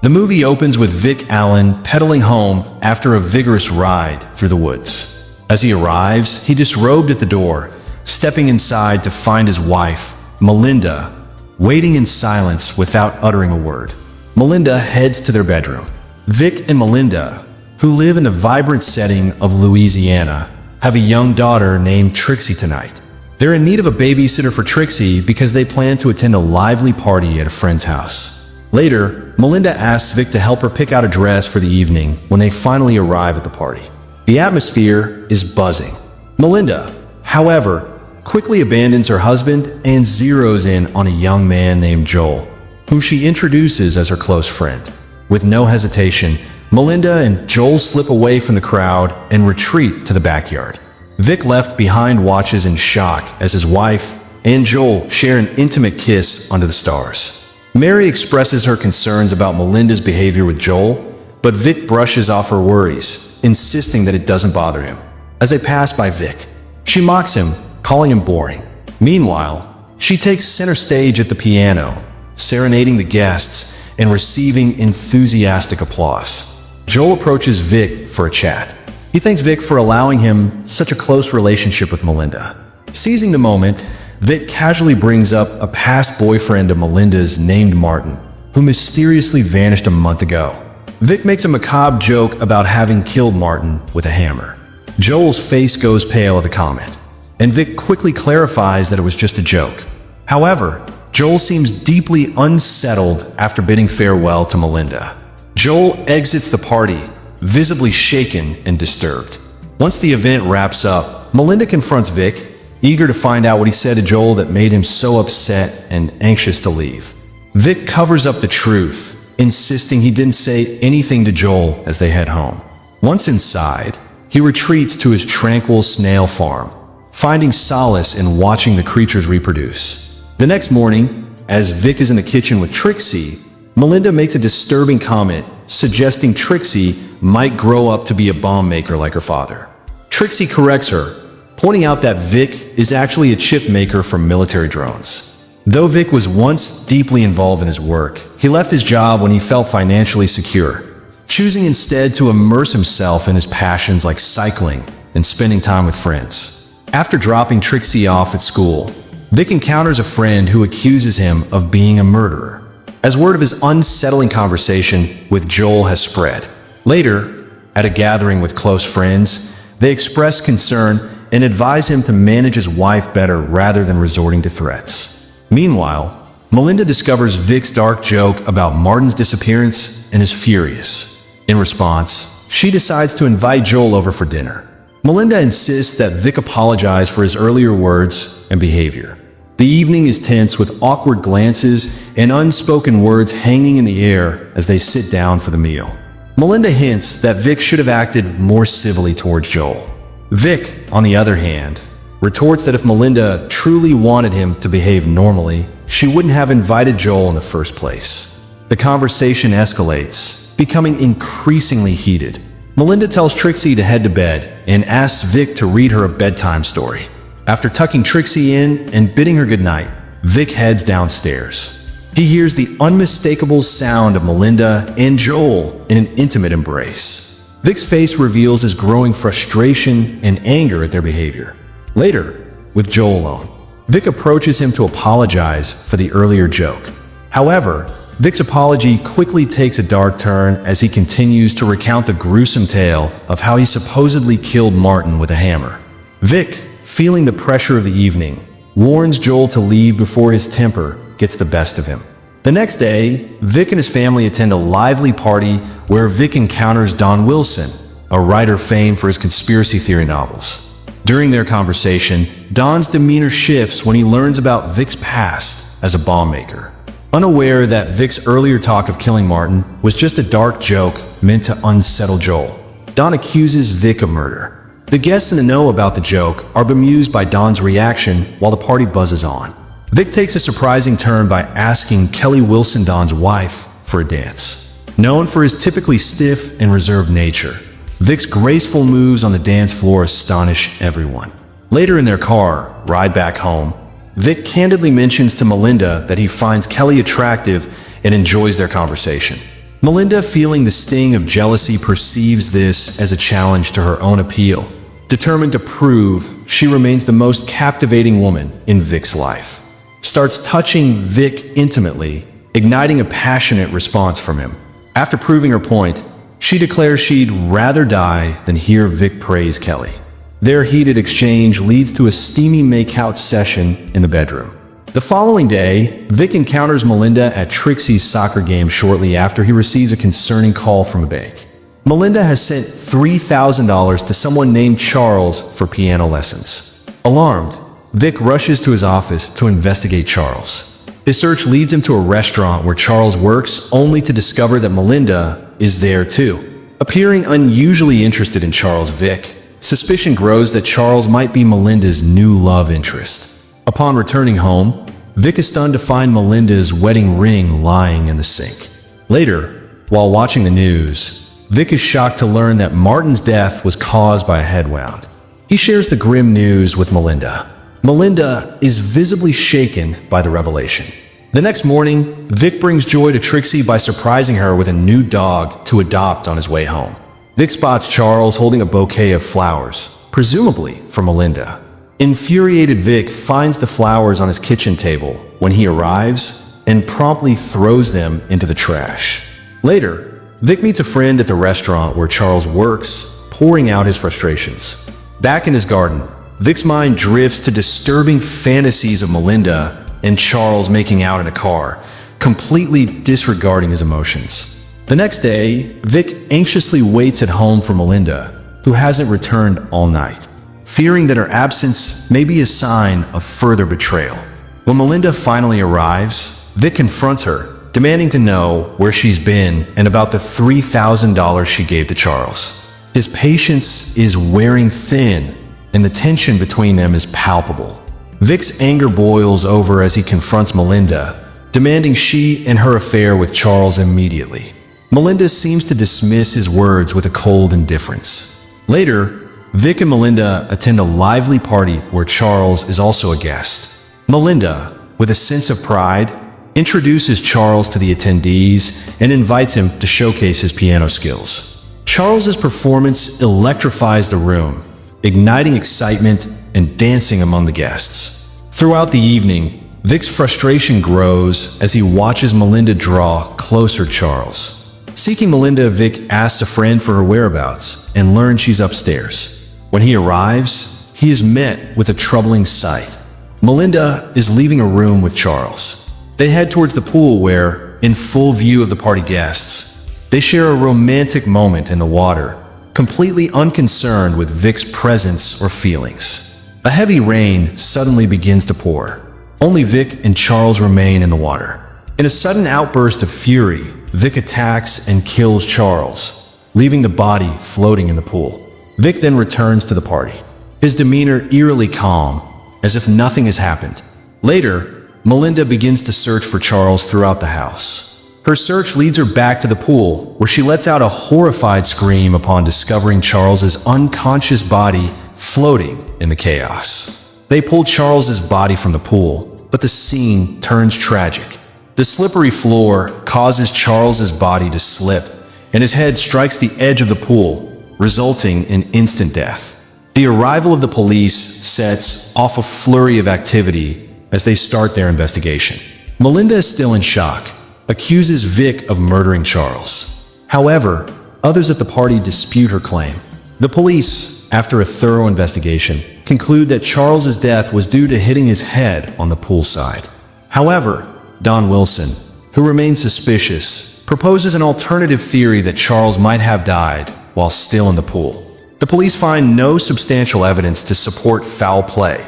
The movie opens with Vic Allen pedaling home after a vigorous ride through the woods. As he arrives, he disrobed at the door, stepping inside to find his wife, Melinda, waiting in silence without uttering a word. Melinda heads to their bedroom. Vic and Melinda, who live in the vibrant setting of Louisiana, have a young daughter named Trixie tonight. They're in need of a babysitter for Trixie because they plan to attend a lively party at a friend's house. Later, Melinda asks Vic to help her pick out a dress for the evening when they finally arrive at the party. The atmosphere is buzzing. Melinda, however, quickly abandons her husband and zeroes in on a young man named Joel, whom she introduces as her close friend. With no hesitation, Melinda and Joel slip away from the crowd and retreat to the backyard. Vic left behind watches in shock as his wife and Joel share an intimate kiss under the stars. Mary expresses her concerns about Melinda's behavior with Joel, but Vic brushes off her worries, insisting that it doesn't bother him. As they pass by Vic, she mocks him, calling him boring. Meanwhile, she takes center stage at the piano, serenading the guests and receiving enthusiastic applause. Joel approaches Vic for a chat. He thanks Vic for allowing him such a close relationship with Melinda. Seizing the moment, Vic casually brings up a past boyfriend of Melinda's named Martin, who mysteriously vanished a month ago. Vic makes a macabre joke about having killed Martin with a hammer. Joel's face goes pale at the comment, and Vic quickly clarifies that it was just a joke. However, Joel seems deeply unsettled after bidding farewell to Melinda. Joel exits the party, visibly shaken and disturbed. Once the event wraps up, Melinda confronts Vic, eager to find out what he said to Joel that made him so upset and anxious to leave. Vic covers up the truth, insisting he didn't say anything to Joel as they head home. Once inside, he retreats to his tranquil snail farm, finding solace in watching the creatures reproduce. The next morning, as Vic is in the kitchen with Trixie, Melinda makes a disturbing comment, suggesting Trixie might grow up to be a bomb maker like her father. Trixie corrects her, pointing out that Vic is actually a chip maker for military drones. Though Vic was once deeply involved in his work, he left his job when he felt financially secure, choosing instead to immerse himself in his passions like cycling and spending time with friends. After dropping Trixie off at school, Vic encounters a friend who accuses him of being a murderer, as word of his unsettling conversation with Joel has spread. Later, at a gathering with close friends, they express concern and advise him to manage his wife better rather than resorting to threats. Meanwhile, Melinda discovers Vic's dark joke about Martin's disappearance and is furious. In response, she decides to invite Joel over for dinner. Melinda insists that Vic apologize for his earlier words and behavior. The evening is tense with awkward glances and unspoken words hanging in the air as they sit down for the meal. Melinda hints that Vic should have acted more civilly towards Joel. Vic, on the other hand, retorts that if Melinda truly wanted him to behave normally, she wouldn't have invited Joel in the first place. The conversation escalates, becoming increasingly heated. Melinda tells Trixie to head to bed and asks Vic to read her a bedtime story. After tucking Trixie in and bidding her goodnight, Vic heads downstairs. He hears the unmistakable sound of Melinda and Joel in an intimate embrace. Vic's face reveals his growing frustration and anger at their behavior. Later, with Joel alone, Vic approaches him to apologize for the earlier joke. However, Vic's apology quickly takes a dark turn as he continues to recount the gruesome tale of how he supposedly killed Martin with a hammer. Vic, feeling the pressure of the evening, warns Joel to leave before his temper gets the best of him. The next day, Vic and his family attend a lively party where Vic encounters Don Wilson, a writer famed for his conspiracy theory novels. During their conversation, Don's demeanor shifts when he learns about Vic's past as a bomb maker. Unaware that Vic's earlier talk of killing Martin was just a dark joke meant to unsettle Joel, Don accuses Vic of murder. The guests in the know about the joke are bemused by Don's reaction while the party buzzes on. Vic takes a surprising turn by asking Kelly Wilson, Don's wife, for a dance. Known for his typically stiff and reserved nature, Vic's graceful moves on the dance floor astonish everyone. Later in their car ride back home, Vic candidly mentions to Melinda that he finds Kelly attractive and enjoys their conversation. Melinda, feeling the sting of jealousy, perceives this as a challenge to her own appeal. Determined to prove she remains the most captivating woman in Vic's life, starts touching Vic intimately, igniting a passionate response from him. After proving her point, she declares she'd rather die than hear Vic praise Kelly. Their heated exchange leads to a steamy make-out session in the bedroom. The following day, Vic encounters Melinda at Trixie's soccer game shortly after he receives a concerning call from a bank. Melinda has sent $3,000 to someone named Charles for piano lessons. Alarmed, Vic rushes to his office to investigate Charles. His search leads him to a restaurant where Charles works, only to discover that Melinda is there too. Appearing unusually interested in Charles, Vic suspicion grows that Charles might be Melinda's new love interest. Upon returning home, Vic is stunned to find Melinda's wedding ring lying in the sink. Later, while watching the news, Vic is shocked to learn that Martin's death was caused by a head wound. He shares the grim news with Melinda. Melinda is visibly shaken by the revelation. The next morning, Vic brings joy to Trixie by surprising her with a new dog to adopt on his way home. Vic spots Charles holding a bouquet of flowers, presumably for Melinda. Infuriated, Vic finds the flowers on his kitchen table when he arrives and promptly throws them into the trash. Later, Vic meets a friend at the restaurant where Charles works, pouring out his frustrations. Back in his garden, Vic's mind drifts to disturbing fantasies of Melinda and Charles making out in a car, completely disregarding his emotions. The next day, Vic anxiously waits at home for Melinda, who hasn't returned all night, fearing that her absence may be a sign of further betrayal. When Melinda finally arrives, Vic confronts her, demanding to know where she's been and about the $3,000 she gave to Charles. His patience is wearing thin, and the tension between them is palpable. Vic's anger boils over as he confronts Melinda, demanding she end her affair with Charles immediately. Melinda seems to dismiss his words with a cold indifference. Later, Vic and Melinda attend a lively party where Charles is also a guest. Melinda, with a sense of pride, introduces Charles to the attendees and invites him to showcase his piano skills. Charles's performance electrifies the room, igniting excitement and dancing among the guests. Throughout the evening, Vic's frustration grows as he watches Melinda draw closer to Charles. Seeking Melinda, Vic asks a friend for her whereabouts and learns she's upstairs. When he arrives, he is met with a troubling sight. Melinda is leaving a room with Charles. They head towards the pool where, in full view of the party guests, they share a romantic moment in the water, completely unconcerned with Vic's presence or feelings. A heavy rain suddenly begins to pour. Only Vic and Charles remain in the water. In a sudden outburst of fury, Vic attacks and kills Charles, leaving the body floating in the pool. Vic then returns to the party, his demeanor eerily calm, as if nothing has happened. Later, Melinda begins to search for Charles throughout the house. Her search leads her back to the pool, where she lets out a horrified scream upon discovering Charles's unconscious body floating in the chaos. They pull Charles's body from the pool, but the scene turns tragic. The slippery floor causes Charles's body to slip, and his head strikes the edge of the pool, resulting in instant death. The arrival of the police sets off a flurry of activity as they start their investigation. Melinda is still in shock, accuses Vic of murdering Charles. However, others at the party dispute her claim. The police, after a thorough investigation, conclude that Charles's death was due to hitting his head on the poolside. However, Don Wilson, who remains suspicious, proposes an alternative theory that Charles might have died while still in the pool. The police find no substantial evidence to support foul play,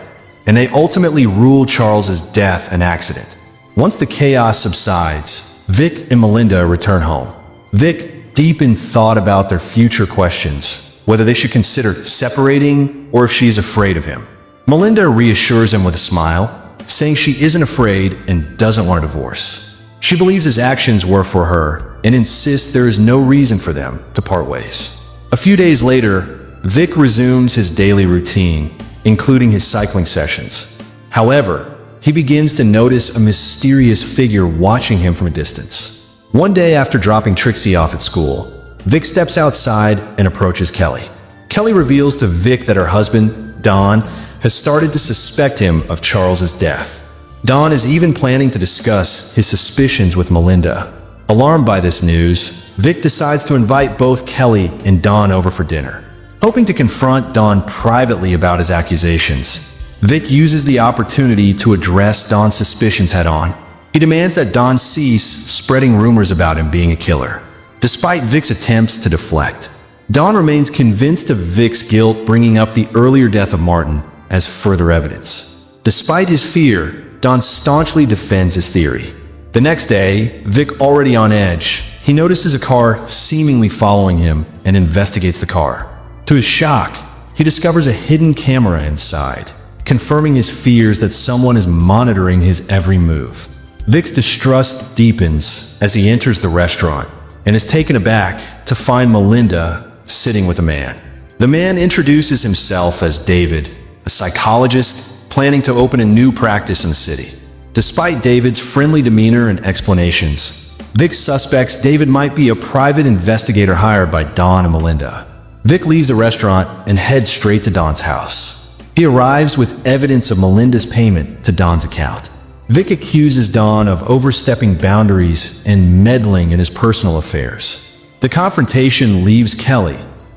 and they ultimately rule Charles's death an accident. Once the chaos subsides, Vic and Melinda return home. Vic, deep in thought about their future, questions whether they should consider separating or if she's afraid of him. Melinda reassures him with a smile, saying she isn't afraid and doesn't want a divorce. She believes his actions were for her and insists there is no reason for them to part ways. A few days later, Vic resumes his daily routine, including his cycling sessions. However, he begins to notice a mysterious figure watching him from a distance. One day after dropping Trixie off at school, Vic steps outside and approaches Kelly. Kelly reveals to Vic that her husband, Don, has started to suspect him of Charles's death. Don is even planning to discuss his suspicions with Melinda. Alarmed by this news, Vic decides to invite both Kelly and Don over for dinner. Hoping to confront Don privately about his accusations, Vic uses the opportunity to address Don's suspicions head-on. He demands that Don cease spreading rumors about him being a killer. Despite Vic's attempts to deflect, Don remains convinced of Vic's guilt, bringing up the earlier death of Martin as further evidence. Despite his fear, Don staunchly defends his theory. The next day, Vic already on edge, he notices a car seemingly following him and investigates the car. To his shock, he discovers a hidden camera inside, confirming his fears that someone is monitoring his every move. Vic's distrust deepens as he enters the restaurant and is taken aback to find Melinda sitting with a man. The man introduces himself as David, a psychologist planning to open a new practice in the city. Despite David's friendly demeanor and explanations, Vic suspects David might be a private investigator hired by Don and Melinda. Vic leaves the restaurant and heads straight to Don's house. He arrives with evidence of Melinda's payment to Don's account. Vic accuses Don of overstepping boundaries and meddling in his personal affairs. The confrontation leaves Kelly,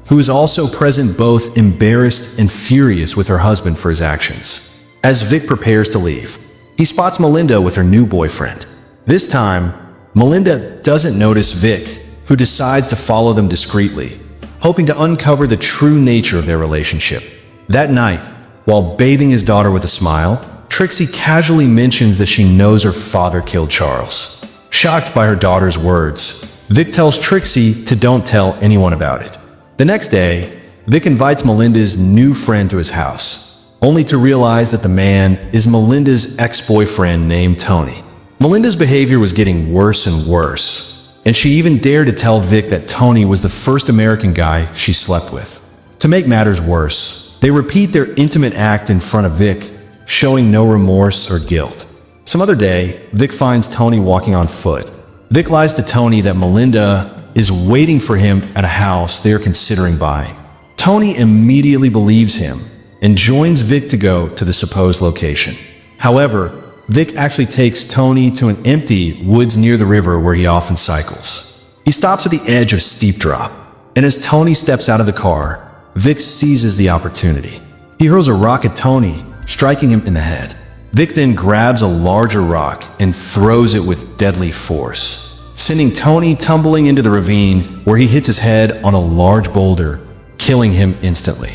who is also present, both embarrassed and furious with her husband for his actions. As Vic prepares to leave, he spots Melinda with her new boyfriend. This time, Melinda doesn't notice Vic, who decides to follow them discreetly, hoping to uncover the true nature of their relationship. That night, while bathing his daughter with a smile, Trixie casually mentions that she knows her father killed Charles. Shocked by her daughter's words, Vic tells Trixie to don't tell anyone about it. The next day, Vic invites Melinda's new friend to his house, only to realize that the man is Melinda's ex-boyfriend named Tony. Melinda's behavior was getting worse and worse, and she even dared to tell Vic that Tony was the first American guy she slept with. To make matters worse, they repeat their intimate act in front of Vic, showing no remorse or guilt. Some other day, Vic finds Tony walking on foot. Vic lies to Tony that Melinda is waiting for him at a house they are considering buying. Tony immediately believes him and joins Vic to go to the supposed location. However, Vic actually takes Tony to an empty woods near the river where he often cycles. He stops at the edge of a steep drop, and as Tony steps out of the car, Vic seizes the opportunity. He hurls a rock at Tony, striking him in the head. Vic then grabs a larger rock and throws it with deadly force, sending Tony tumbling into the ravine where he hits his head on a large boulder, killing him instantly.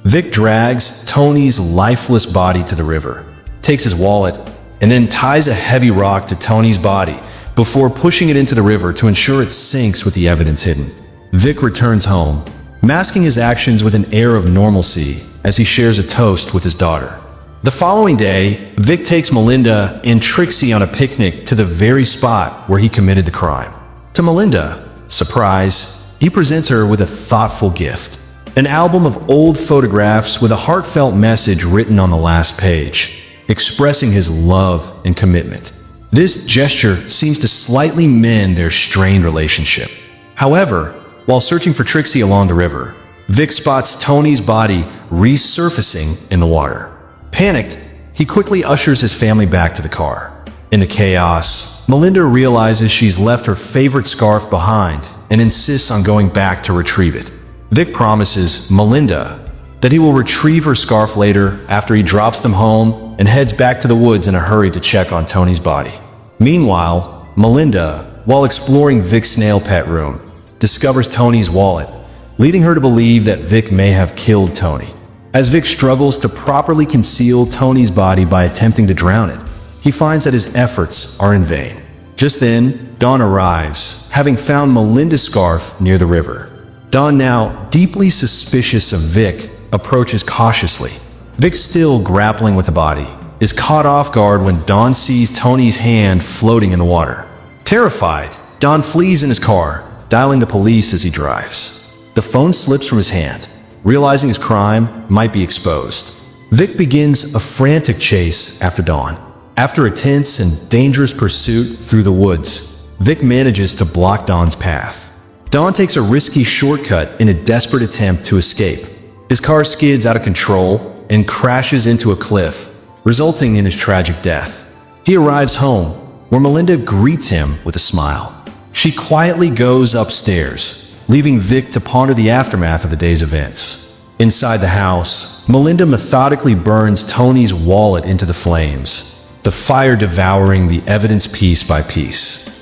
Vic drags Tony's lifeless body to the river, takes his wallet, and then ties a heavy rock to Tony's body before pushing it into the river to ensure it sinks with the evidence hidden. Vic returns home, masking his actions with an air of normalcy as he shares a toast with his daughter. The following day, Vic takes Melinda and Trixie on a picnic to the very spot where he committed the crime. To Melinda, surprise, he presents her with a thoughtful gift, an album of old photographs with a heartfelt message written on the last page, expressing his love and commitment. This gesture seems to slightly mend their strained relationship. However, while searching for Trixie along the river, Vic spots Tony's body resurfacing in the water. Panicked, he quickly ushers his family back to the car. In the chaos, Melinda realizes she's left her favorite scarf behind and insists on going back to retrieve it. Vic promises Melinda that he will retrieve her scarf later after he drops them home and heads back to the woods in a hurry to check on Tony's body. Meanwhile, Melinda, while exploring Vic's snail pet room, discovers Tony's wallet, leading her to believe that Vic may have killed Tony. As Vic struggles to properly conceal Tony's body by attempting to drown it, he finds that his efforts are in vain. Just then, Don arrives, having found Melinda's scarf near the river. Don, now deeply suspicious of Vic, approaches cautiously. Vic, still grappling with the body, is caught off guard when Don sees Tony's hand floating in the water. Terrified, Don flees in his car, dialing the police as he drives. The phone slips from his hand. Realizing his crime might be exposed, Vic begins a frantic chase after Don. After a tense and dangerous pursuit through the woods, Vic manages to block Don's path. Don takes a risky shortcut in a desperate attempt to escape. His car skids out of control and crashes into a cliff, resulting in his tragic death. He arrives home, where Melinda greets him with a smile. She quietly goes upstairs, leaving Vic to ponder the aftermath of the day's events. Inside the house, Melinda methodically burns Tony's wallet into the flames, the fire devouring the evidence piece by piece.